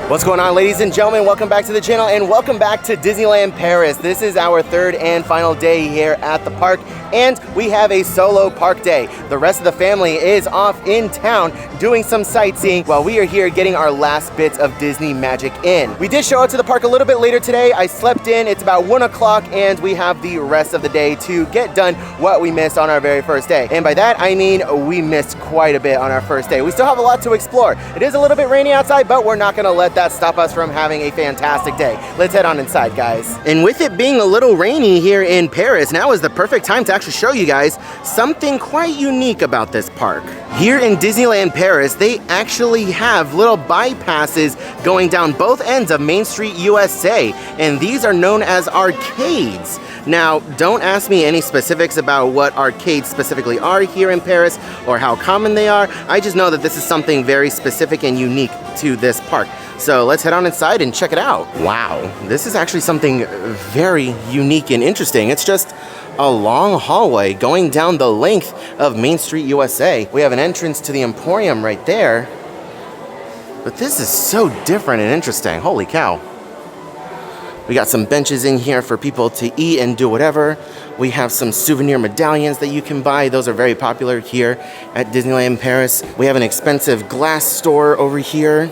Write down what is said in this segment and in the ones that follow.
What's going on, ladies and gentlemen? Welcome back to the channel and welcome back to Disneyland Paris. This is our third and final day here at the park, and we have a solo park day. The rest of the family is off in town doing some sightseeing while we are here getting our last bits of Disney magic in. We did show up to the park a little bit later today. I slept in. It's about 1 o'clock and we have the rest of the day to get done what we missed on our very first day. And by that, I mean we missed quite a bit on our first day. We still have a lot to explore. It is a little bit rainy outside, but we're not gonna let that stop us from having a fantastic day. Let's head on inside, guys. And with it being a little rainy here in Paris, now is the perfect time to actually show you guys something quite unique about this park. Here in Disneyland Paris, they actually have little bypasses going down both ends of Main Street USA, and these are known as arcades. Now, don't ask me any specifics about what arcades specifically are here in Paris or how common they are. I just know that this is something very specific and unique to this park. So let's head on inside and check it out. Wow, this is actually something very unique and interesting. It's just a long hallway going down the length of Main Street USA. We have an entrance to the Emporium right there. But this is so different and interesting. Holy cow. We got some benches in here for people to eat and do whatever. We have some souvenir medallions that you can buy. Those are very popular here at Disneyland Paris. We have an expensive glass store over here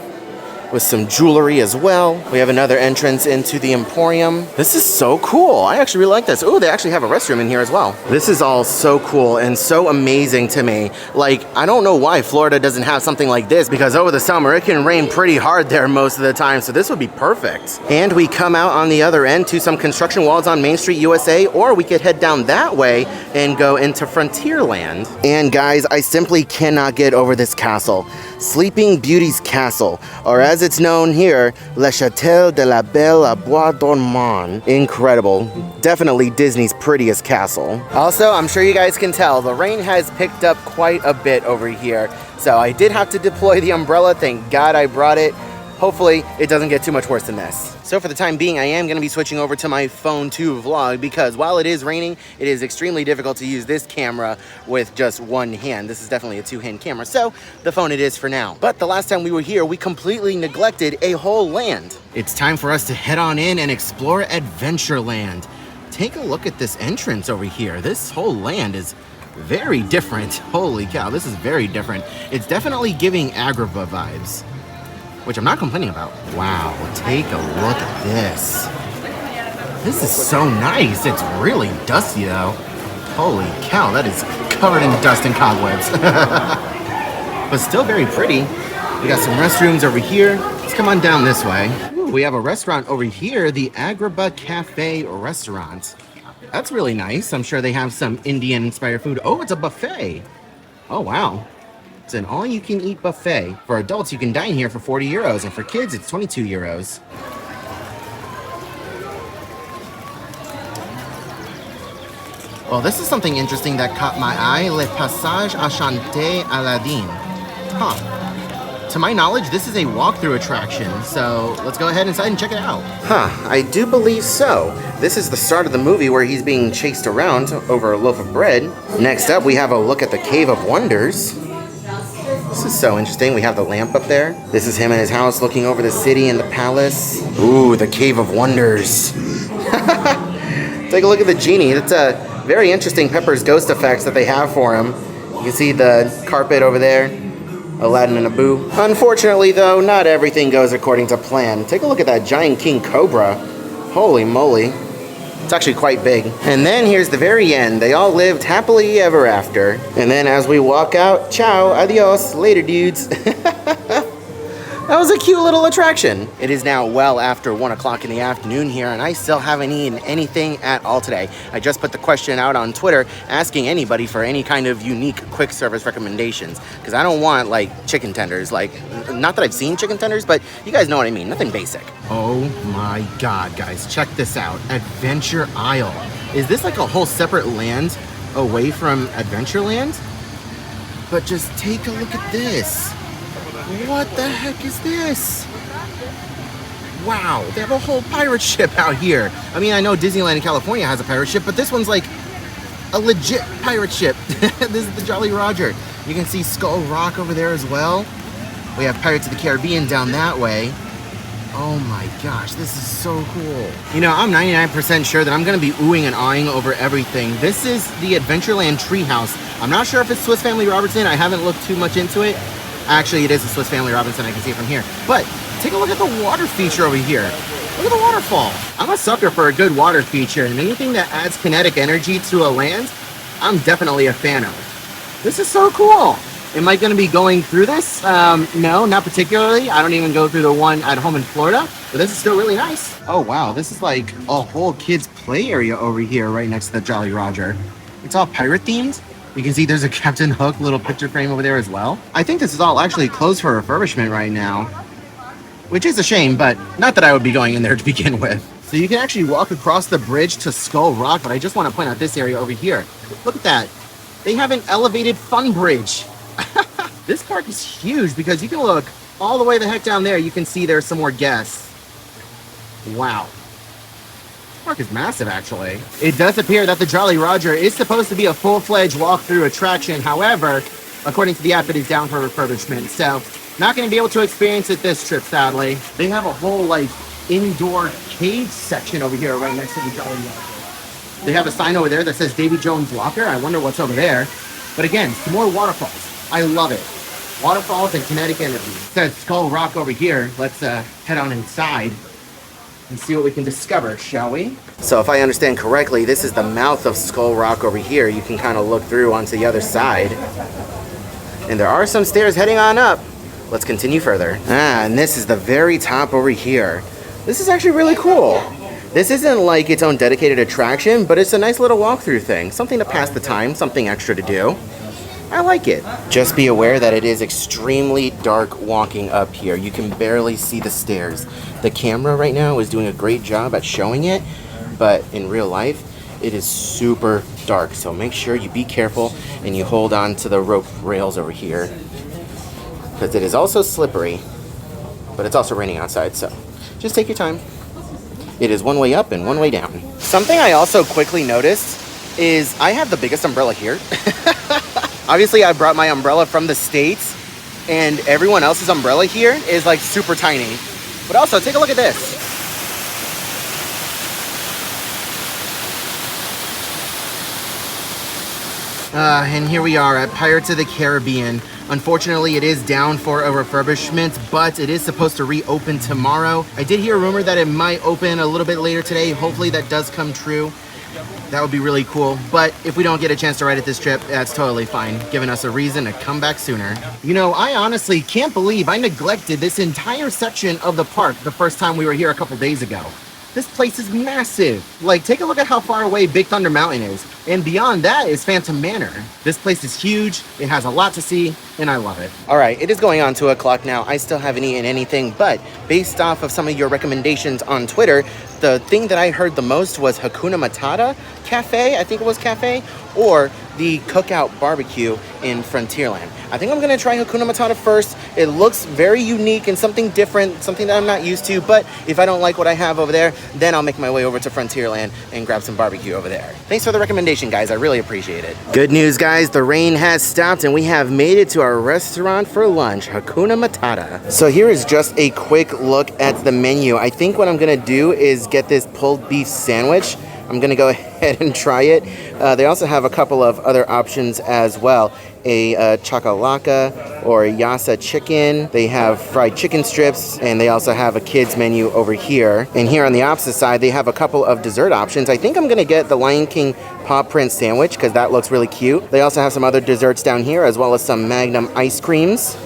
with some jewelry as well. We have another entrance into the Emporium. This is so cool. I actually really like this. Oh, they actually have a restroom in here as well. This is all so cool and so amazing to me. Like, I don't know why Florida doesn't have something like this, because over the summer it can rain pretty hard there most of the time, so this would be perfect. And we come out on the other end to some construction walls on Main Street USA, or we could head down that way and go into Frontierland. And guys, I simply cannot get over this castle. Sleeping Beauty's Castle, or as it's known here, Le Château de la Belle à Bois Dormant. Incredible. Definitely Disney's prettiest castle. Also, I'm sure you guys can tell, the rain has picked up quite a bit over here. So I did have to deploy the umbrella. Thank God I brought it. Hopefully, it doesn't get too much worse than this. So for the time being, I am gonna be switching over to my phone to vlog, because while it is raining, it is extremely difficult to use this camera with just one hand. This is definitely a two-hand camera, so the phone it is for now. But the last time we were here, we completely neglected a whole land. It's time for us to head on in and explore Adventureland. Take a look at this entrance over here. This whole land is very different. Holy cow, this is very different. It's definitely giving Agrabah vibes, which I'm not complaining about. Wow, take a look at this. This is so nice. It's really dusty though. Holy cow, that is covered in dust and cobwebs. But still very pretty. We got some restrooms over here. Let's come on down this way. Ooh, we have a restaurant over here, the Agrabah Cafe restaurant. That's really nice. I'm sure they have some Indian-inspired food. Oh, it's a buffet. Oh, wow. It's an all-you-can-eat buffet. For adults, you can dine here for 40 euros, and for kids, it's 22 euros. Well, this is something interesting that caught my eye. Le Passage Enchanté Aladdin. Huh. To my knowledge, this is a walkthrough attraction, so let's go ahead inside and check it out. Huh, I do believe so. This is the start of the movie where he's being chased around over a loaf of bread. Next up, we have a look at the Cave of Wonders. This is so interesting. We have the lamp up there. This is him in his house looking over the city and the palace. Ooh, the Cave of Wonders. Take a look at the genie. That's a very interesting Pepper's Ghost effects that they have for him. You can see the carpet over there. Aladdin and Abu. Unfortunately, though, not everything goes according to plan. Take a look at that giant king cobra. Holy moly. It's actually quite big. And then here's the very end. They all lived happily ever after. And then as we walk out, ciao, adios, later dudes. That was a cute little attraction. It is now well after 1 o'clock in the afternoon here, and I still haven't eaten anything at all today. I just put the question out on Twitter asking anybody for any kind of unique quick service recommendations, because I don't want like chicken tenders. Like, not that I've seen chicken tenders, but you guys know what I mean. Nothing basic. Oh my God, guys, check this out. Adventure Isle. Is this like a whole separate land away from Adventureland? But just take a look at this. What the heck is this? Wow, they have a whole pirate ship out here. I mean, I know Disneyland in California has a pirate ship, but this one's like a legit pirate ship. This is the Jolly Roger. You can see Skull Rock over there as well. We have Pirates of the Caribbean down that way. Oh my gosh, this is so cool. You know, I'm 99% sure that I'm gonna be oohing and awing over everything. This is the Adventureland Treehouse. I'm not sure if it's Swiss Family Robinson. I haven't looked too much into it. Actually, it is a Swiss Family Robinson. I can see it from here. But take a look at the water feature over here. Look at the waterfall. I'm a sucker for a good water feature, and anything that adds kinetic energy to a land, I'm definitely a fan of. This is so cool. Am I going to be going through this? No, not particularly. I don't even go through the one at home in Florida, but this is still really nice. Oh, wow. This is like a whole kids' play area over here right next to the Jolly Roger. It's all pirate themed. You can see there's a Captain Hook little picture frame over there as well. I think this is all actually closed for refurbishment right now, which is a shame, but not that I would be going in there to begin with. So you can actually walk across the bridge to Skull Rock, but I just want to point out this area over here. Look at that. They have an elevated fun bridge. This park is huge because you can look all the way the heck down there. You can see there's some more guests. Wow. This park is massive, actually. It does appear that the Jolly Roger is supposed to be a full-fledged walk-through attraction. However, according to the app, it is down for refurbishment. So, not going to be able to experience it this trip, sadly. They have a whole, like, indoor cage section over here right next to the Jolly Roger. They have a sign over there that says Davy Jones Locker. I wonder what's over there. But again, some more waterfalls. I love it. Waterfalls and kinetic energy. It says Skull Rock over here. Let's head on inside and see what we can discover, shall we? So if I understand correctly, this is the mouth of Skull Rock over here. You can kind of look through onto the other side. And there are some stairs heading on up. Let's continue further. And this is the very top over here. This is actually really cool. This isn't like its own dedicated attraction, but it's a nice little walkthrough thing. Something to pass the time, something extra to do. I like it. Just be aware that it is extremely dark walking up here. You can barely see the stairs. The camera right now is doing a great job at showing it, but in real life, it is super dark. So make sure you be careful and you hold on to the rope rails over here, because it is also slippery, but it's also raining outside, so just take your time. It is one way up and one way down. Something I also quickly noticed is I have the biggest umbrella here. Obviously, I brought my umbrella from the States, and everyone else's umbrella here is like super tiny. But also, take a look at this. And here we are at Pirates of the Caribbean. Unfortunately, it is down for a refurbishment, but it is supposed to reopen tomorrow. I did hear a rumor that it might open a little bit later today. Hopefully that does come true. That would be really cool. But if we don't get a chance to ride it this trip, that's totally fine, giving us a reason to come back sooner. You know, I honestly can't believe I neglected this entire section of the park the first time we were here a couple days ago. This place is massive. Like, take a look at how far away Big Thunder Mountain is. And beyond that is Phantom Manor. This place is huge, it has a lot to see, and I love it. All right, it is going on 2 o'clock now. I still haven't eaten anything, but based off of some of your recommendations on Twitter, the thing that I heard the most was Hakuna Matata Cafe, I think it was cafe, or the Cookout Barbecue in Frontierland. I think I'm gonna try Hakuna Matata first. It looks very unique and something different, something that I'm not used to, but if I don't like what I have over there, then I'll make my way over to Frontierland and grab some barbecue over there. Thanks for the recommendation, guys. I really appreciate it. Good news, guys. The rain has stopped and we have made it to our restaurant for lunch, Hakuna Matata. So here is just a quick look at the menu. I think what I'm gonna do is get this pulled beef sandwich. I'm gonna go ahead and try it. They also have a couple of other options as well. A chakalaka or a yassa chicken. They have fried chicken strips, and they also have a kids menu over here. And here on the opposite side, they have a couple of dessert options. I think I'm gonna get the Lion King paw print sandwich because that looks really cute. They also have some other desserts down here, as well as some Magnum ice creams.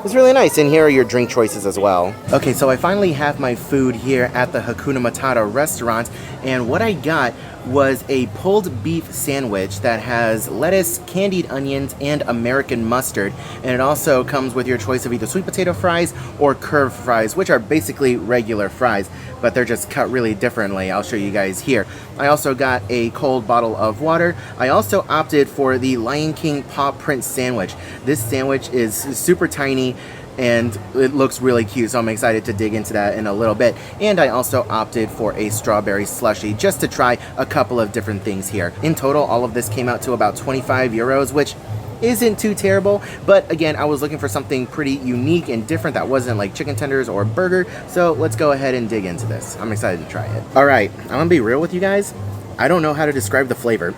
It's really nice, and here are your drink choices as well. Okay, so I finally have my food here at the Hakuna Matata restaurant, and what I got was a pulled beef sandwich that has lettuce, candied onions, and American mustard. And it also comes with your choice of either sweet potato fries or curved fries, which are basically regular fries, but they're just cut really differently. I'll show you guys here. I also got a cold bottle of water. I also opted for the Lion King paw print sandwich. This sandwich is super tiny and it looks really cute, so I'm excited to dig into that in a little bit. And I also opted for a strawberry slushie just to try a couple of different things here. In total, all of this came out to about 25 euros, which isn't too terrible, but again, I was looking for something pretty unique and different that wasn't like chicken tenders or burger, so let's go ahead and dig into this. I'm excited to try it. All right, I'm gonna be real with you guys. I don't know how to describe the flavor.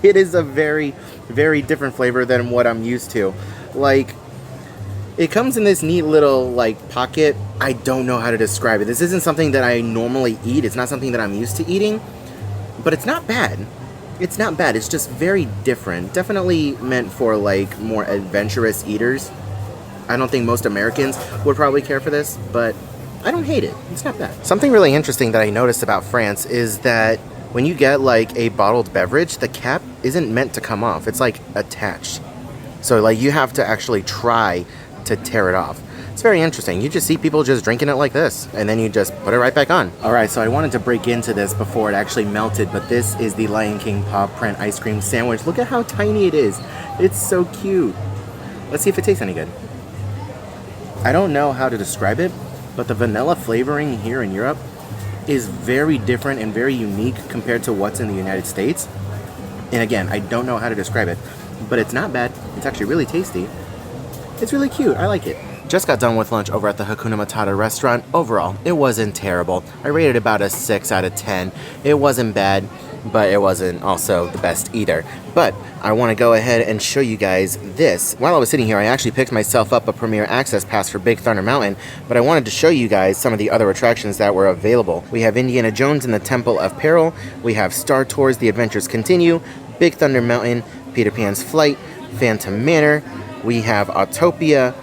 It is a very, very different flavor than what I'm used to. Like, it comes in this neat little like pocket. I don't know how to describe it. This isn't something that I normally eat. It's not something that I'm used to eating, but it's not bad. It's not bad. It's just very different. Definitely meant for like more adventurous eaters. I don't think most Americans would probably care for this, but I don't hate it. It's not bad. Something really interesting that I noticed about France is that when you get like a bottled beverage, the cap isn't meant to come off. It's like attached. So like you have to actually try to tear it off. It's very interesting. You just see people just drinking it like this, and then you just put it right back on. All right, so I wanted to break into this before it actually melted, but this is the Lion King paw print ice cream sandwich. Look at how tiny it is. It's so cute. Let's see if it tastes any good. I don't know how to describe it, but the vanilla flavoring here in Europe is very different and very unique compared to what's in the United States. And again, I don't know how to describe it, but it's not bad. It's actually really tasty. It's really cute. I like it. Just got done with lunch over at the Hakuna Matata restaurant. Overall, it wasn't terrible. I rated it about a 6 out of 10. It wasn't bad, but it wasn't also the best either. But I want to go ahead and show you guys this. While I was sitting here, I actually picked myself up a Premier Access Pass for Big Thunder Mountain, but I wanted to show you guys some of the other attractions that were available. We have Indiana Jones and the Temple of Peril. We have Star Tours, The Adventures Continue, Big Thunder Mountain, Peter Pan's Flight, Phantom Manor. We have Autopia.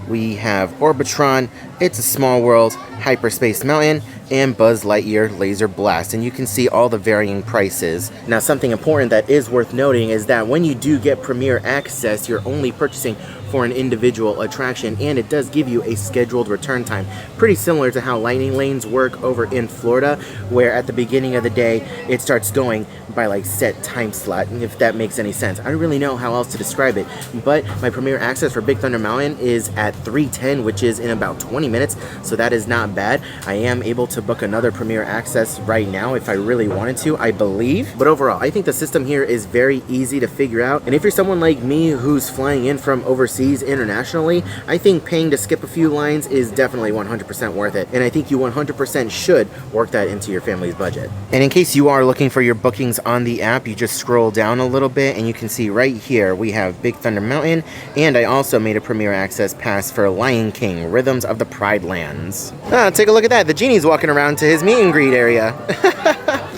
We have Orbitron, It's a Small World, Hyperspace Mountain, and Buzz Lightyear Laser Blast. And you can see all the varying prices. Now, something important that is worth noting is that when you do get Premier Access, you're only purchasing for an individual attraction, and it does give you a scheduled return time. Pretty similar to how Lightning Lanes work over in Florida, where at the beginning of the day, it starts going by like set time slot, if that makes any sense. I don't really know how else to describe it, but my Premier Access for Big Thunder Mountain is at 3:10, which is in about 20 minutes, so that is not bad. I am able to book another Premier Access right now if I really wanted to, I believe. But overall, I think the system here is very easy to figure out, and if you're someone like me who's flying in from overseas internationally, I think paying to skip a few lines is definitely 100% worth it, and I think you 100% should work that into your family's budget. And in case you are looking for your bookings on the app, you just scroll down a little bit and you can see right here we have Big Thunder Mountain, and I also made a Premier Access Pass for Lion King, Rhythms of the Pride Lands. Take a look at that. The genie's walking around to his meet and greet area.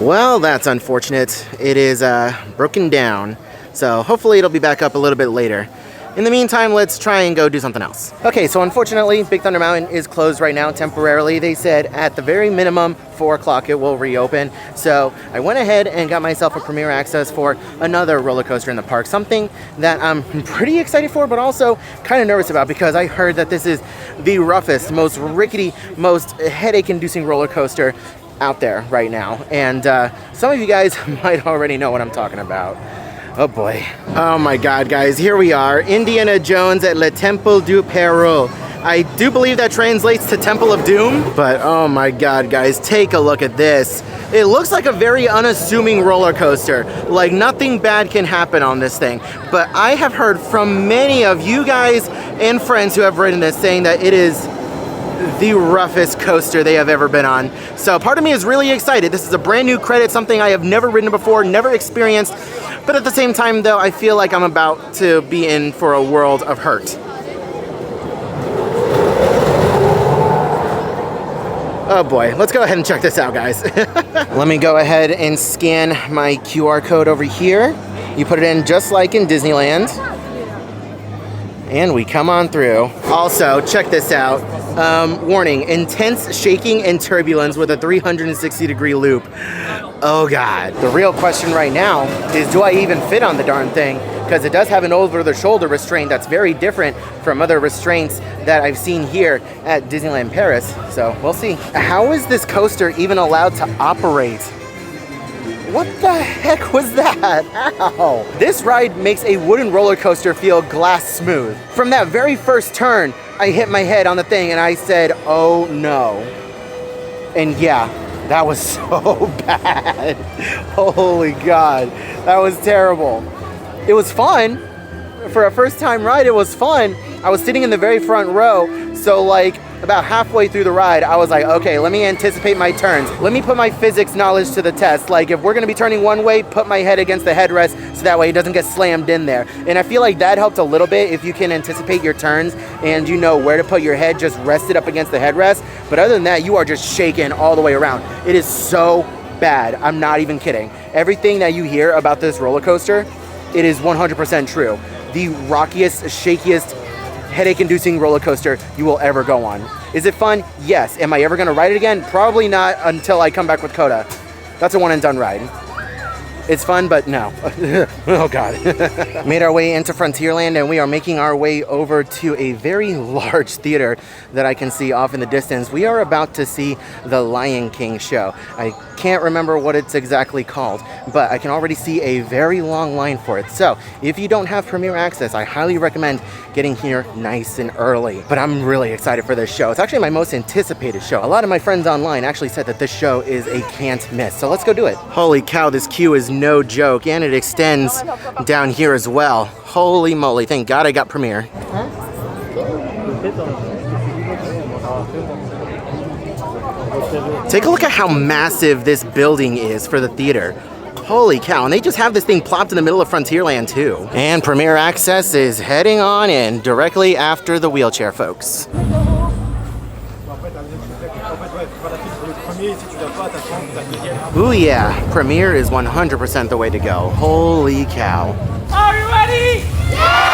Well, that's unfortunate. It is broken down, so hopefully it'll be back up a little bit later. In the meantime, let's try and go do something else. Okay, so unfortunately, Big Thunder Mountain is closed right now temporarily. They said at the very minimum, 4 o'clock it will reopen. So I went ahead and got myself a Premier Access for another roller coaster in the park. Something that I'm pretty excited for, but also kind of nervous about, because I heard that this is the roughest, most rickety, most headache-inducing roller coaster out there right now. And some of you guys might already know what I'm talking about. Oh boy. Oh my god, guys, here we are. Indiana Jones at Le Temple du Peril. I do believe that translates to Temple of Doom, but oh my god, guys, take a look at this. It looks like a very unassuming roller coaster. Like nothing bad can happen on this thing. But I have heard from many of you guys and friends who have ridden this saying that it is the roughest coaster they have ever been on. So part of me is really excited. This is a brand new credit, something I have never ridden before, never experienced. But at the same time, though, I feel like I'm about to be in for a world of hurt. Oh boy, let's go ahead and check this out, guys. Let me go ahead and scan my QR code over here. You put it in just like in Disneyland. And we come on through. Also, check this out. Warning, intense shaking and turbulence with a 360-degree loop. Oh god. The real question right now is, do I even fit on the darn thing? Because it does have an over-the-shoulder restraint that's very different from other restraints that I've seen here at Disneyland Paris. So we'll see. How is this coaster even allowed to operate? What the heck was that? Ow. This ride makes a wooden roller coaster feel glass smooth. From that very first turn, I hit my head on the thing and I said, oh no. And yeah, that was so bad. Holy God, that was terrible. It was fun. for a first time ride, it was fun. I was sitting in the very front row, so like about halfway through the ride, I was like, okay, let me anticipate my turns. Let me put my physics knowledge to the test. Like if we're gonna be turning one way, put my head against the headrest so that way it doesn't get slammed in there. And I feel like that helped a little bit if you can anticipate your turns and you know where to put your head, just rest it up against the headrest. But other than that, you are just shaking all the way around. It is so bad, I'm not even kidding. Everything that you hear about this roller coaster, it is 100% true. The rockiest, shakiest, headache-inducing roller coaster you will ever go on. Is it fun? Yes. Am I ever gonna ride it again? Probably not until I come back with Coda. That's a one and done ride. It's fun, but no. Oh God. Made our way into Frontierland and we are making our way over to a very large theater that I can see off in the distance. We are about to see the Lion King show. I can't remember what it's exactly called, but I can already see a very long line for it. So if you don't have Premier Access, I highly recommend getting here nice and early. But I'm really excited for this show. It's actually my most anticipated show. A lot of my friends online actually said that this show is a can't miss. So let's go do it. Holy cow, this queue is no joke, and it extends down here as well. Holy moly, thank God I got Premiere. Take a look at how massive this building is for the theater. Holy cow, and they just have this thing plopped in the middle of Frontierland too. And Premier Access is heading on in directly after the wheelchair folks. Ooh yeah, Premiere is 100% the way to go. Holy cow. Are you ready? Yeah!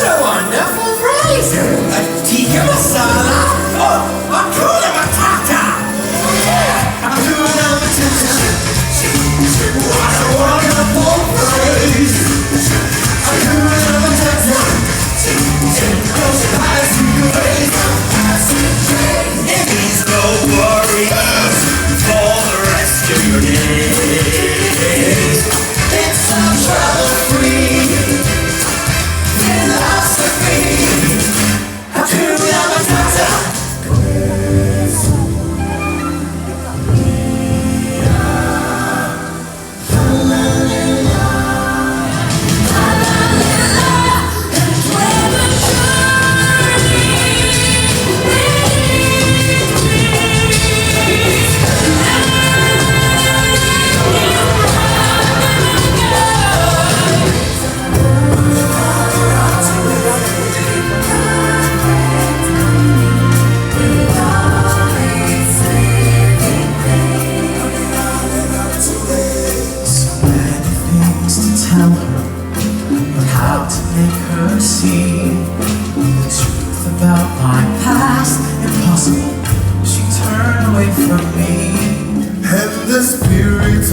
What a wonderful phrase! Tikka masala! Oh, Hakuna Matata! Hakuna Matata! What a wonderful phrase! Hakuna Matata! Close your eyes and your face. It means no worries for the rest of your days. It's a trouble-free philosophy. Hakuna Matata.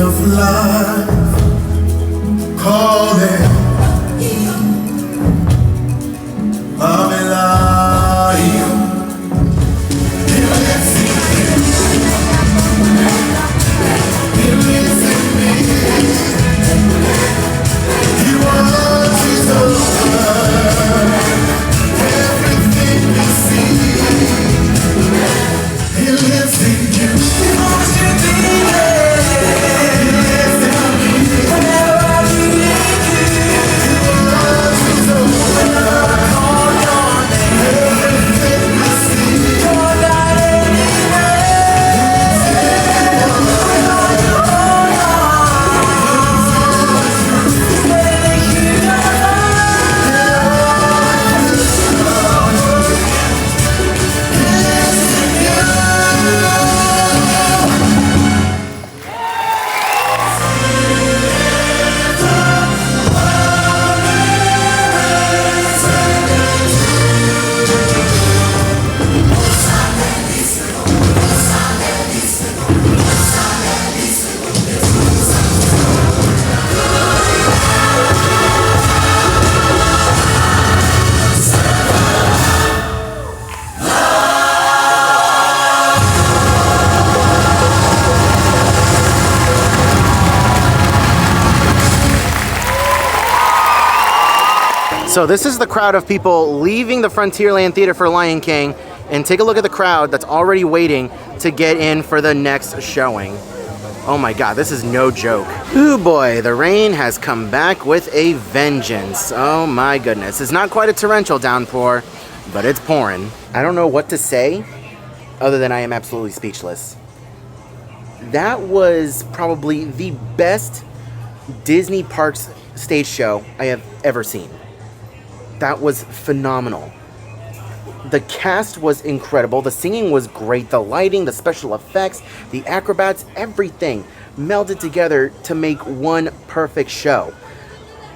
Of life, calling, I'm alive. He lives in me. He watches over everything we see. He lives in you. He wants to be there. So this is the crowd of people leaving the Frontierland Theater for Lion King, and take a look at the crowd that's already waiting to get in for the next showing. Oh my God, this is no joke. Ooh boy, the rain has come back with a vengeance. Oh my goodness. It's not quite a torrential downpour, but it's pouring. I don't know what to say other than I am absolutely speechless. That was probably the best Disney Parks stage show I have ever seen. That was phenomenal. The cast was incredible. The singing was great. The lighting, the special effects, the acrobats, everything melded together to make one perfect show.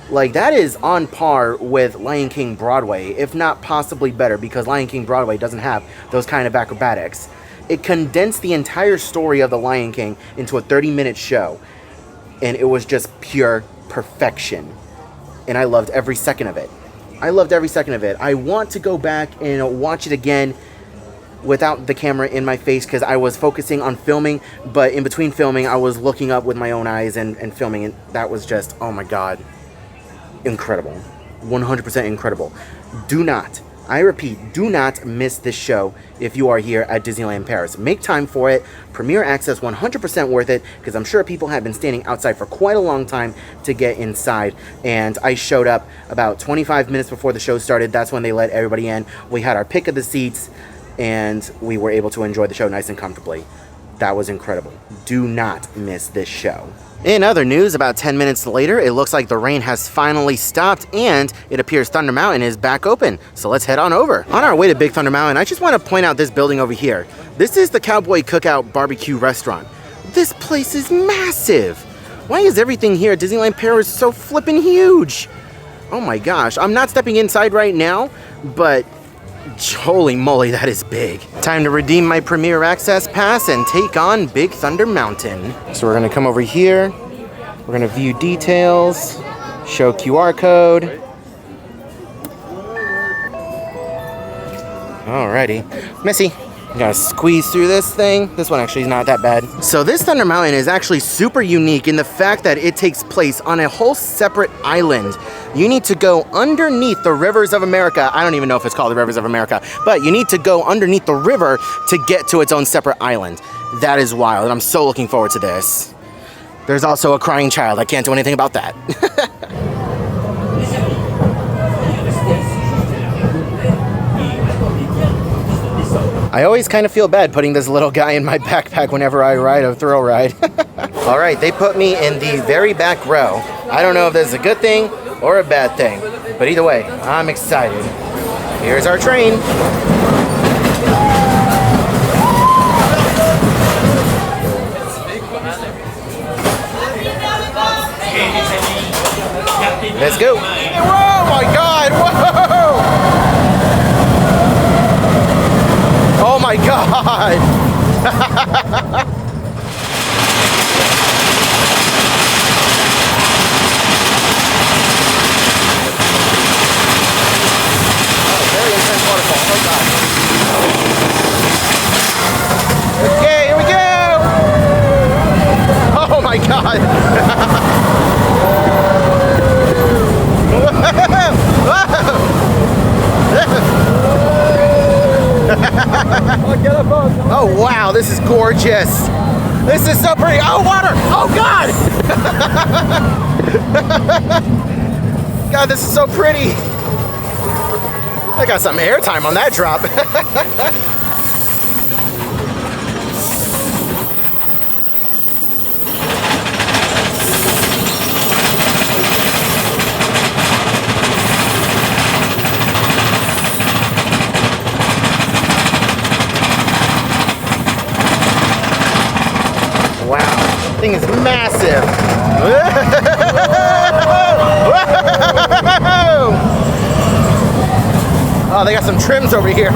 Like, that is on par with Lion King Broadway, if not possibly better, because Lion King Broadway doesn't have those kind of acrobatics. It condensed the entire story of the Lion King into a 30-minute show, and it was just pure perfection. And I loved every second of it. I loved every second of it. I want to go back and watch it again without the camera in my face because I was focusing on filming, but in between filming, I was looking up with my own eyes and filming, and that was just, oh my God, incredible. 100% incredible. Do not, I repeat, do not miss this show if you are here at Disneyland Paris. Make time for it. Premiere access, 100% worth it, because I'm sure people have been standing outside for quite a long time to get inside. And I showed up about 25 minutes before the show started. That's when they let everybody in. We had our pick of the seats, and we were able to enjoy the show nice and comfortably. That was incredible. Do not miss this show. In other news, about 10 minutes later, it looks like the rain has finally stopped, and it appears Thunder Mountain is back open. So let's head on over. On our way to Big Thunder Mountain, I just want to point out this building over here. This is the Cowboy Cookout Barbecue Restaurant. This place is massive. Why is everything here at Disneyland Paris so flippin' huge? Oh my gosh, I'm not stepping inside right now, but holy moly, that is big. Time to redeem my Premier Access Pass and take on Big Thunder Mountain. So we're gonna come over here. We're gonna view details, show QR code. Alrighty, Missy. You gotta squeeze through this thing. This one actually is not that bad. So this Thunder Mountain is actually super unique in the fact that it takes place on a whole separate island. You need to go underneath the rivers of America. I don't even know if it's called the rivers of America, but you need to go underneath the river to get to its own separate island. That is wild, and I'm so looking forward to this. There's also a crying child. I can't do anything about that. I always kind of feel bad putting this little guy in my backpack whenever I ride a thrill ride. All right, they put me in the very back row. I don't know if this is a good thing or a bad thing, but either way, I'm excited. Here's our train. Let's go. Oh my God, whoa! Oh my God! Very intense waterfall. Oh God. Okay, here we go! Oh my God! Oh wow, this is gorgeous. This is so pretty. Oh, water! Oh God! God, this is so pretty. I got some airtime on that drop. Thing is massive. Oh, they got some trims over here.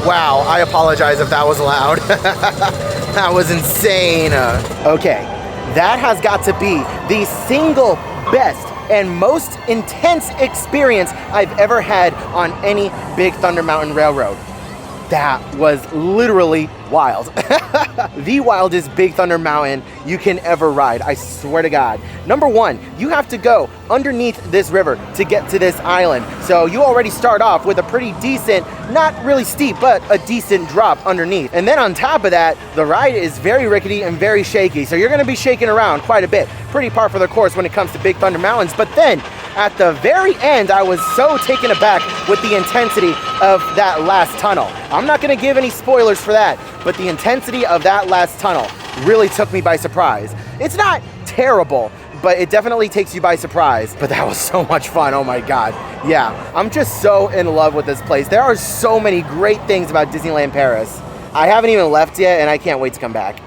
Wow, I apologize if that was loud. That was insane. Okay, that has got to be the single best and most intense experience I've ever had on any Big Thunder Mountain Railroad. That was literally wild. The wildest Big Thunder Mountain you can ever ride, I swear to God. Number one, you have to go underneath this river to get to this island. So you already start off with a pretty decent, not really steep, but a decent drop underneath. And then on top of that, the ride is very rickety and very shaky. So you're gonna be shaking around quite a bit. Pretty par for the course when it comes to Big Thunder Mountains. But then at the very end, I was so taken aback with the intensity of that last tunnel. I'm not gonna give any spoilers for that, but the intensity of that last tunnel really took me by surprise. It's not terrible, but it definitely takes you by surprise. But that was so much fun, oh my God. Yeah, I'm just so in love with this place. There are so many great things about Disneyland Paris. I haven't even left yet, and I can't wait to come back.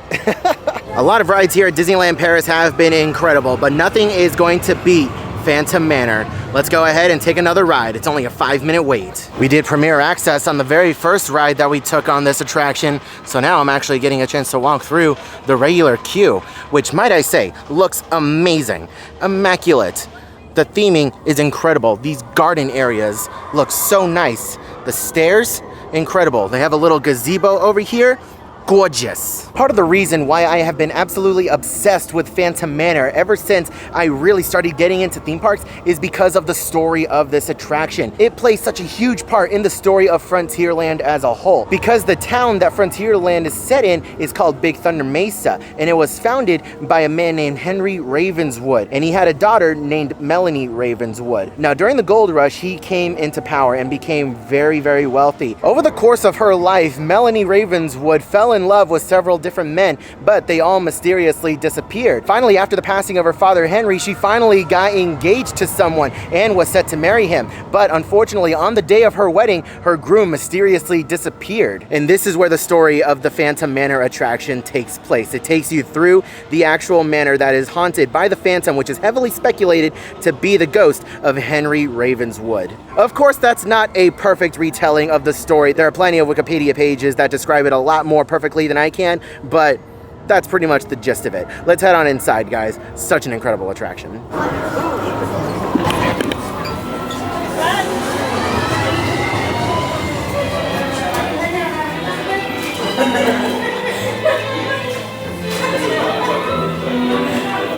A lot of rides here at Disneyland Paris have been incredible, but nothing is going to beat Phantom Manor. Let's go ahead and take another ride. It's only a 5-minute wait. We did premiere access on the very first ride that we took on this attraction, so now I'm actually getting a chance to walk through the regular queue, which, might I say, looks amazing, immaculate. The theming is incredible. These garden areas look so nice. The stairs, incredible. They have a little gazebo over here. Gorgeous. Part of the reason why I have been absolutely obsessed with Phantom Manor ever since I really started getting into theme parks is because of the story of this attraction. It plays such a huge part in the story of Frontierland as a whole, because the town that Frontierland is set in is called Big Thunder Mesa, and it was founded by a man named Henry Ravenswood, and he had a daughter named Melanie Ravenswood. Now, during the gold rush, he came into power and became very, very wealthy. Over the course of her life, Melanie Ravenswood fell in love with several different men, but they all mysteriously disappeared. Finally, after the passing of her father Henry, she finally got engaged to someone and was set to marry him. But unfortunately, on the day of her wedding, her groom mysteriously disappeared. And this is where the story of the Phantom Manor attraction takes place. It takes you through the actual manor that is haunted by the Phantom, which is heavily speculated to be the ghost of Henry Ravenswood. Of course, that's not a perfect retelling of the story. There are plenty of Wikipedia pages that describe it a lot more perfectly than I can, but that's pretty much the gist of it. Let's head on inside, guys. Such an incredible attraction.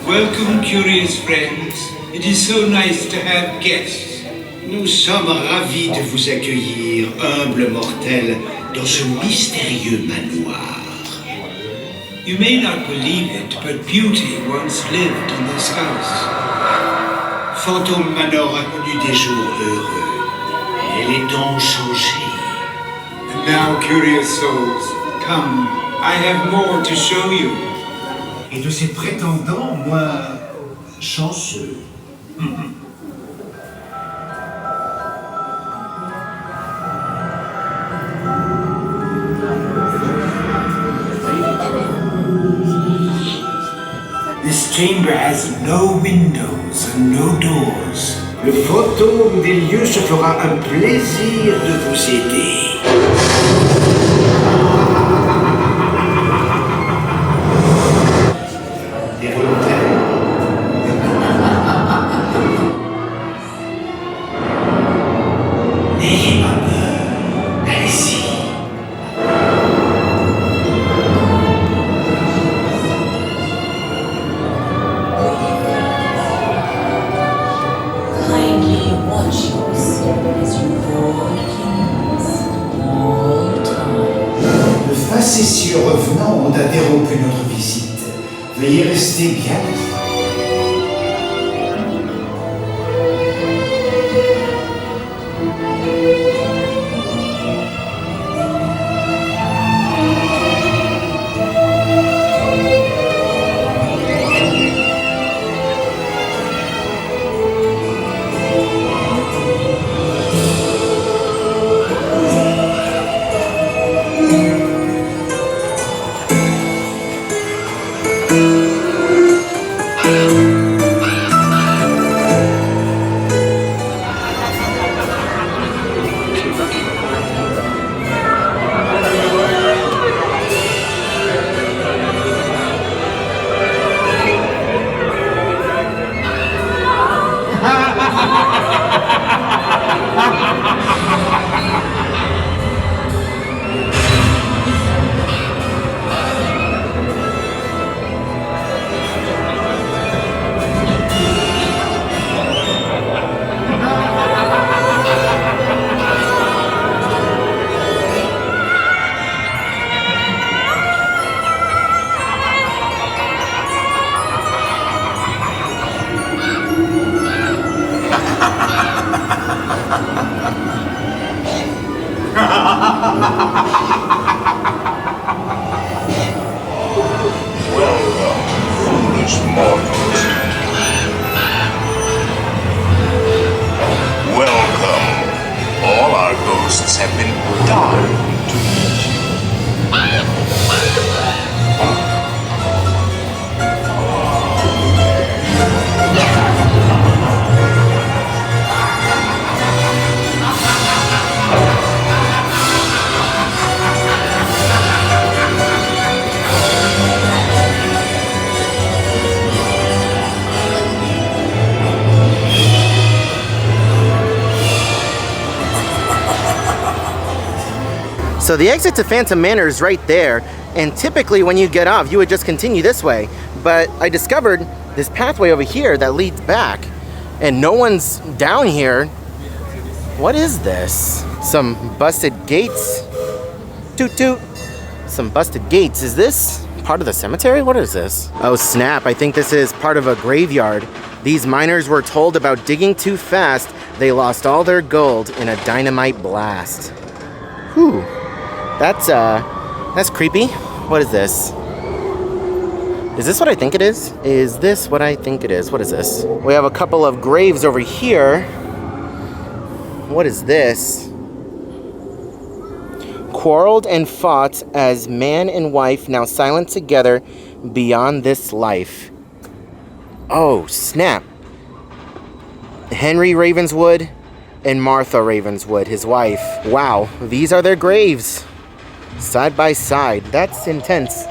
Welcome, curious friends. It is so nice to have guests. Nous sommes ravis de vous accueillir, humbles mortels, dans ce mystérieux manoir. You may not believe it, but beauty once lived in this house. Phantom Manor a connu des jours heureux, mais les temps ont changé. And now, curious souls, come, I have more to show you. Et de ces prétendants, moi, chanceux. This chamber has no windows and no doors. Le fantôme des lieux se fera un plaisir de vous aider. Des volontaires. N'ayez pas peur. Allez-y. Kindly watch yourself as you board kings all time. De facétieux revenants ont interrompu notre visite. Veuillez rester bien. So the exit to Phantom Manor is right there, and typically when you get off, you would just continue this way. But I discovered this pathway over here that leads back, and no one's down here. What is this? Some busted gates. Toot toot. Some busted gates. Is this part of the cemetery? What is this? Oh snap, I think this is part of a graveyard. These miners were told about digging too fast. They lost all their gold in a dynamite blast. Whew. That's creepy. What is this? Is this what I think it is? Is this what I think it is? What is this? We have a couple of graves over here. What is this? Quarreled and fought as man and wife, now silent together beyond this life. Oh, snap. Henry Ravenswood and Martha Ravenswood, his wife. Wow, these are their graves. Side by side. That's intense.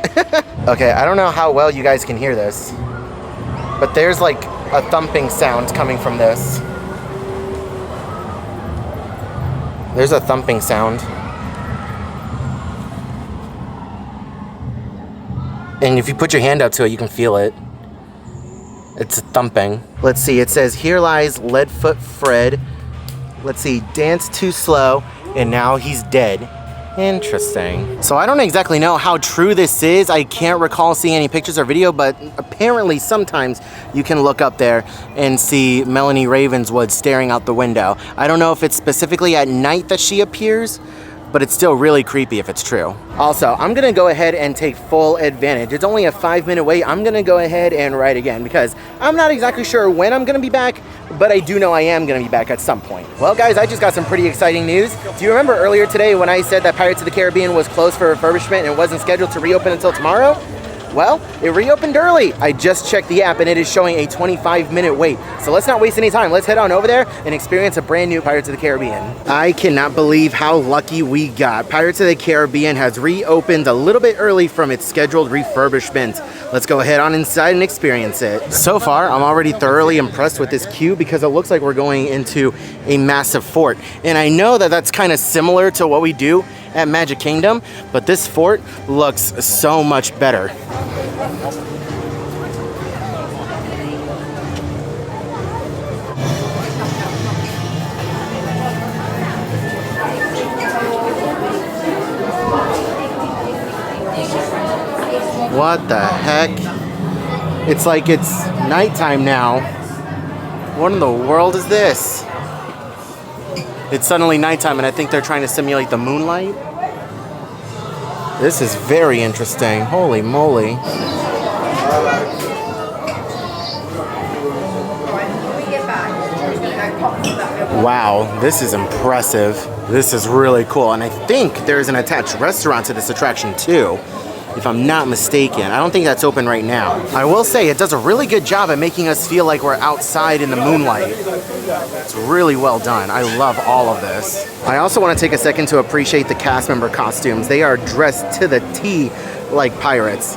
Okay, I don't know how well you guys can hear this, but there's like a thumping sound coming from this. There's a thumping sound. And if you put your hand out to it, you can feel it. It's thumping. Let's see, it says, here lies Leadfoot Fred. Let's see, danced too slow, and now he's dead. Interesting. So I don't exactly know how true this is. I can't recall seeing any pictures or video, but apparently sometimes you can look up there and see Melanie Ravenswood staring out the window. I don't know if it's specifically at night that she appears, but it's still really creepy if it's true. Also, I'm gonna go ahead and take full advantage. It's only a 5-minute wait. I'm gonna go ahead and ride again because I'm not exactly sure when I'm gonna be back, but I do know I am gonna be back at some point. Well guys, I just got some pretty exciting news. Do you remember earlier today when I said that Pirates of the Caribbean was closed for refurbishment and wasn't scheduled to reopen until tomorrow? Well, it reopened early. I just checked the app and it is showing a 25-minute wait. So let's not waste any time. Let's head on over there and experience a brand new Pirates of the Caribbean. I cannot believe how lucky we got. Pirates of the Caribbean has reopened a little bit early from its scheduled refurbishment. Let's go head on inside and experience it. So far, I'm already thoroughly impressed with this queue because it looks like we're going into a massive fort. And I know that that's kind of similar to what we do at Magic Kingdom, but this fort looks so much better. What the heck? It's like it's nighttime now. What in the world is this? It's suddenly nighttime and I think they're trying to simulate the moonlight. This is very interesting. Holy moly. Wow, this is impressive. This is really cool. And I think there's an attached restaurant to this attraction too, if I'm not mistaken. I don't think that's open right now. I will say it does a really good job at making us feel like we're outside in the moonlight. It's really well done. I love all of this. I also want to take a second to appreciate the cast member costumes. They are dressed to the T like pirates.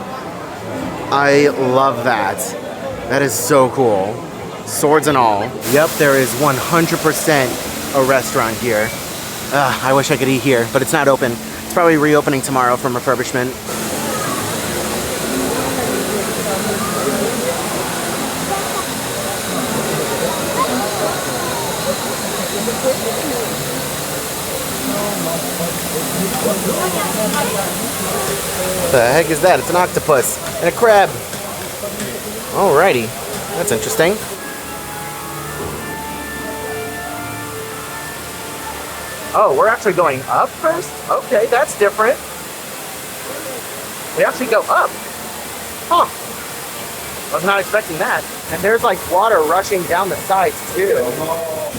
I love that. That is so cool. Swords and all. Yep, there is 100% a restaurant here. I wish I could eat here, but it's not open. It's probably reopening tomorrow from refurbishment. What the heck is that? It's an octopus and a crab. Alrighty, that's interesting. Oh, we're actually going up first? Okay, that's different. We actually go up. Huh. I was not expecting that. And there's like water rushing down the sides too.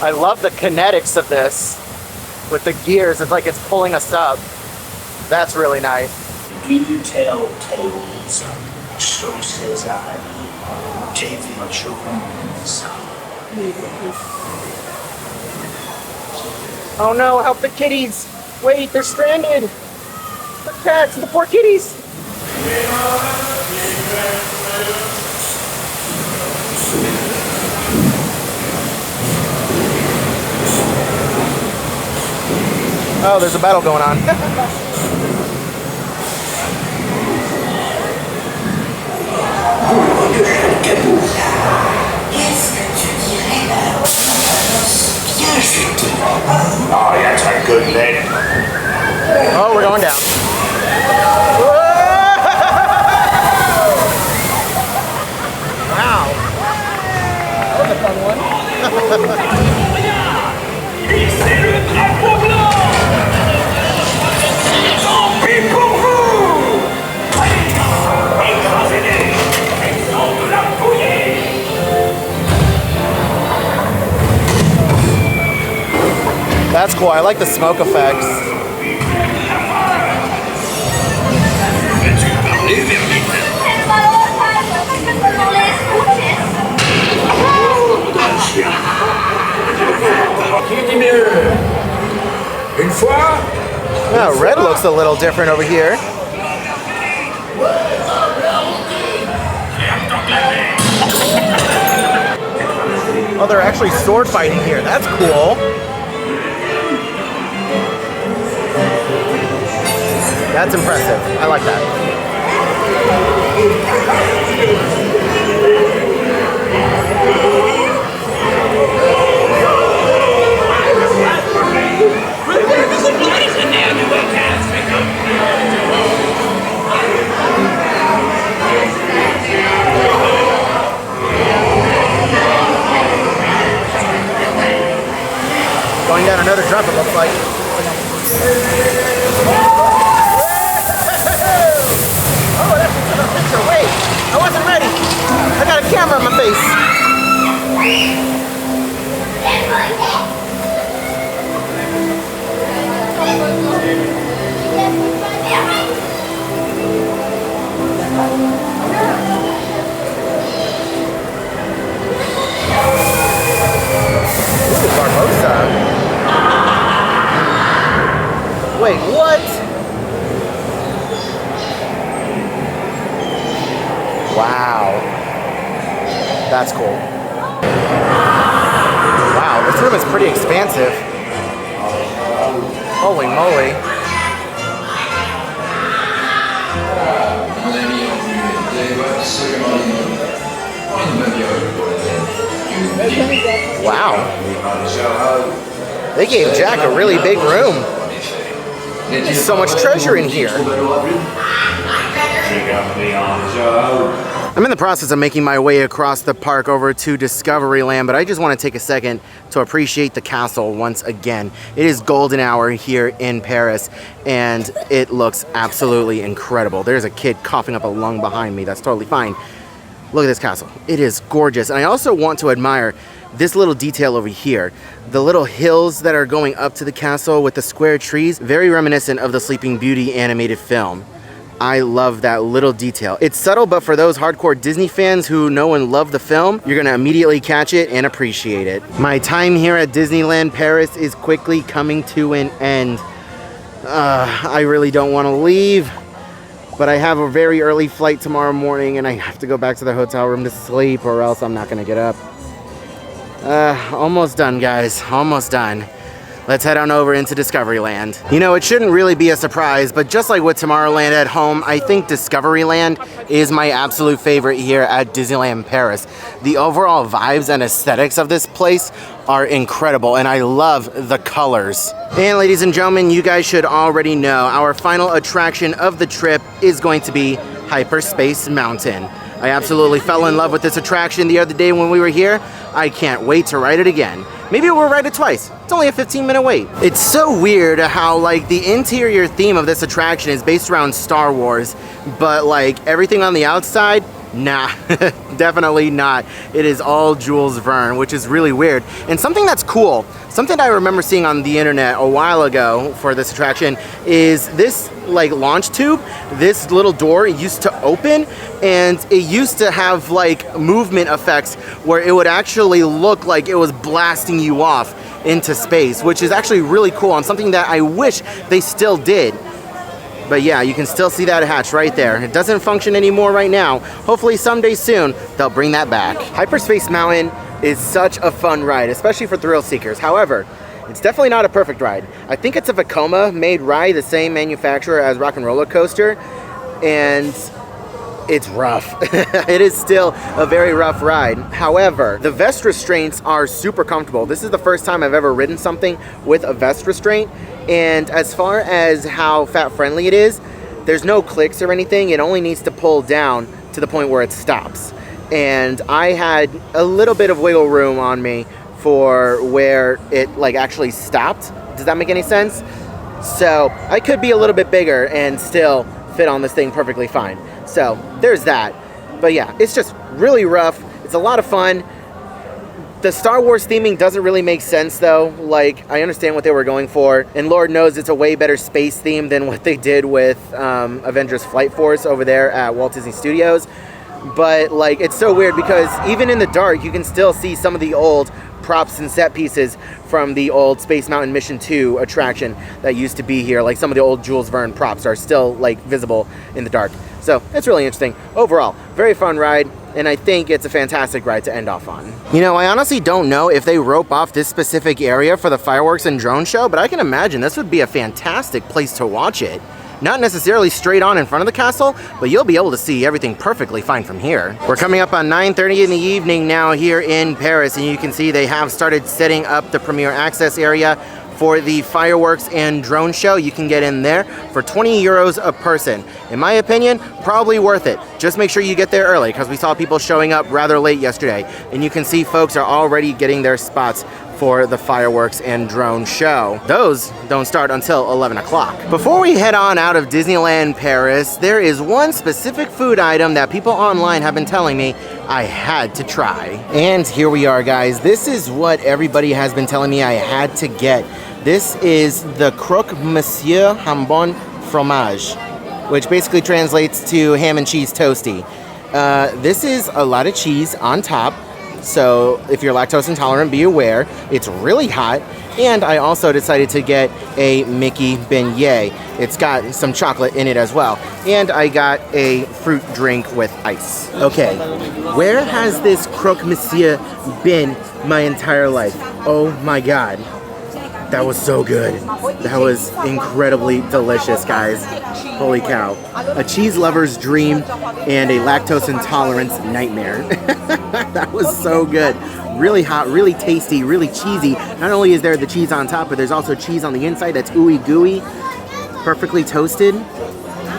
I love the kinetics of this. With the gears, it's like it's pulling us up. That's really nice. Do you tell tales? So says I. Take my children's. Oh no, help the kitties! Wait, they're stranded! The cats, the poor kitties! Oh, there's a battle going on. bourre de Chalcabou. Qu'est-ce que tu dirais d'un bien jeté? Oh, that's a good leg. Oh, we're going down. Wow. That was a fun one. C'est le drapeau blanc. Tant pis pour vous. Allez, écrasez-les. Ils sont de la bouillie. That's cool. I like the smoke effects. Veux-tu parler, Vermine? Qui dit mieux? Une fois. Yeah, red looks a little different over here. Oh, they're actually sword fighting here. That's cool. That's impressive. I like that. Going down another jump, it looks like. Oh, that's a picture. Wait, I wasn't ready. I got a camera in my face. Ooh, Barbosa. Wait, what? Wow. That's cool. Wow, this room is pretty expansive. Holy moly. Wow. They gave Jack a really big room. There's so much treasure in here. I'm in the process of making my way across the park over to Discoveryland, but I just want to take a second to appreciate the castle once again. It is golden hour here in Paris, and it looks absolutely incredible. There's a kid coughing up a lung behind me. That's totally fine. Look at this castle. It is gorgeous. And I also want to admire this little detail over here. The little hills that are going up to the castle with the square trees, very reminiscent of the Sleeping Beauty animated film. I love that little detail. It's subtle, but for those hardcore Disney fans who know and love the film, you're gonna immediately catch it and appreciate it. My time here at Disneyland Paris is quickly coming to an end. I really don't wanna leave, but I have a very early flight tomorrow morning and I have to go back to the hotel room to sleep or else I'm not gonna get up. Almost done, guys, almost done. Let's head on over into Discoveryland. You know, it shouldn't really be a surprise, but just like with Tomorrowland at home, I think Discoveryland is my absolute favorite here at Disneyland Paris. The overall vibes and aesthetics of this place are incredible, and I love the colors. And ladies and gentlemen, you guys should already know our final attraction of the trip is going to be Hyperspace Mountain. I absolutely fell in love with this attraction the other day when we were here. I can't wait to ride it again. Maybe we'll ride it twice. It's only a 15-minute wait. It's so weird how like the interior theme of this attraction is based around Star Wars, but like everything on the outside, nah, definitely not. It is all Jules Verne, which is really weird. And something that's cool, something I remember seeing on the internet a while ago for this attraction is this like launch tube. This little door used to open and it used to have like movement effects where it would actually look like it was blasting you off into space, which is actually really cool and something that I wish they still did. But yeah, you can still see that hatch right there. It doesn't function anymore right now. Hopefully someday soon, they'll bring that back. Hyperspace Mountain is such a fun ride, especially for thrill seekers. However, it's definitely not a perfect ride. I think it's a Vekoma made ride, the same manufacturer as Rock and Roller Coaster. And it's rough. It is still a very rough ride. However, the vest restraints are super comfortable. This is the first time I've ever ridden something with a vest restraint. And as far as how fat friendly it is, there's no clicks or anything. It only needs to pull down to the point where it stops. And I had a little bit of wiggle room on me for where it like actually stopped. Does that make any sense? So I could be a little bit bigger and still fit on this thing perfectly fine. So there's that. But yeah, it's just really rough. It's a lot of fun. The Star Wars theming doesn't really make sense though. Like, I understand what they were going for, and Lord knows it's a way better space theme than what they did with Avengers Flight Force over there at Walt Disney Studios. But like, it's so weird because even in the dark, you can still see some of the old props and set pieces from the old Space Mountain Mission 2 attraction that used to be here. Like some of the old Jules Verne props are still like visible in the dark. So it's really interesting. Overall, very fun ride, and I think it's a fantastic ride to end off on. You know, I honestly don't know if they rope off this specific area for the fireworks and drone show, but I can imagine this would be a fantastic place to watch it. Not necessarily straight on in front of the castle, but you'll be able to see everything perfectly fine from here. We're coming up on 9:30 in the evening now here in Paris, and you can see they have started setting up the premier access area for the fireworks and drone show. You can get in there for 20 euros a person. In my opinion, probably worth it. Just make sure you get there early because we saw people showing up rather late yesterday, and you can see folks are already getting their spots for the fireworks and drone show. Those don't start until 11 o'clock. Before we head on out of Disneyland Paris, there is one specific food item that people online have been telling me I had to try. And here we are, guys. This is what everybody has been telling me I had to get. This is the Croque Monsieur Jambon Fromage, which basically translates to ham and cheese toasty. This is a lot of cheese on top. So if you're lactose intolerant, be aware. It's really hot. And I also decided to get a Mickey beignet. It's got some chocolate in it as well. And I got a fruit drink with ice. Okay, where has this Croque Monsieur been my entire life? Oh my God. That was so good. That was incredibly delicious, guys. Holy cow. A cheese lover's dream and a lactose intolerance nightmare. That was so good. Really hot, really tasty, really cheesy. Not only is there the cheese on top, but there's also cheese on the inside that's ooey gooey, perfectly toasted.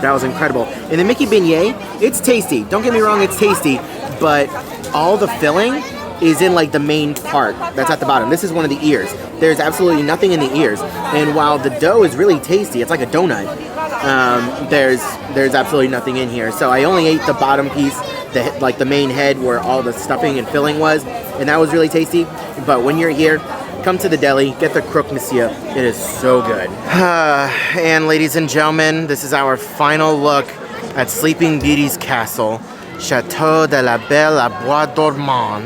That was incredible. And the Mickey beignet, it's tasty. Don't get me wrong, it's tasty, but all the filling is in like the main part that's at the bottom. This is one of the ears. There's absolutely nothing in the ears. And while the dough is really tasty, it's like a donut, there's absolutely nothing in here. So I only ate the bottom piece, like the main head where all the stuffing and filling was, and that was really tasty. But when you're here, come to the deli, get the Croque Monsieur. It is so good. And ladies and gentlemen, this is our final look at Sleeping Beauty's castle, Chateau de la Belle à Bois Dormant.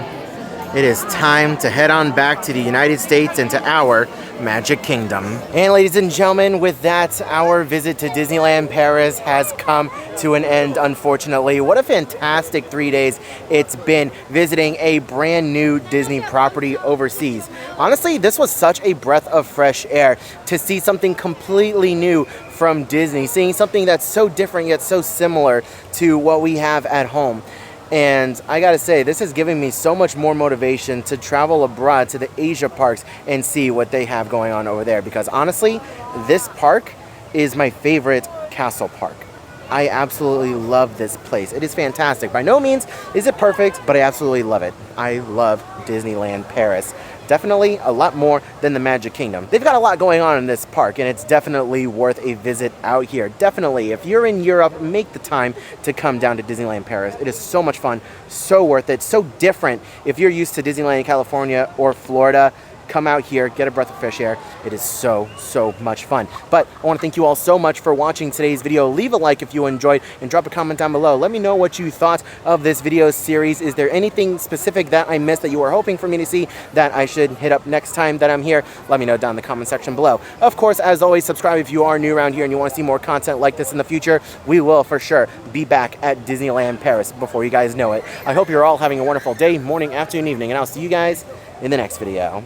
It is time to head on back to the United States and to our Magic Kingdom. And ladies and gentlemen, with that, our visit to Disneyland Paris has come to an end, unfortunately. What a fantastic 3 days it's been visiting a brand new Disney property overseas. Honestly, this was such a breath of fresh air to see something completely new from Disney, seeing something that's so different yet so similar to what we have at home. And I gotta say, this is giving me so much more motivation to travel abroad to the Asia parks and see what they have going on over there. Because honestly, this park is my favorite castle park. I absolutely love this place. It is fantastic. By no means is it perfect, but I absolutely love it. I love Disneyland Paris. Definitely a lot more than the Magic Kingdom. They've got a lot going on in this park, and it's definitely worth a visit out here. Definitely, if you're in Europe, make the time to come down to Disneyland Paris. It is so much fun, so worth it, so different. If you're used to Disneyland in California or Florida, come out here, get a breath of fresh air. It is so much fun. But I want to thank you all so much for watching today's video. Leave a like if you enjoyed and drop a comment down below. Let me know what you thought of this video series. Is there anything specific that I missed that you were hoping for me to see that I should hit up next time that I'm here? Let me know down in the comment section below. Of course, as always, subscribe if you are new around here and you want to see more content like this in the future. We will for sure be back at Disneyland Paris before you guys know it. I hope you're all having a wonderful day, morning, afternoon, evening, and I'll see you guys in the next video.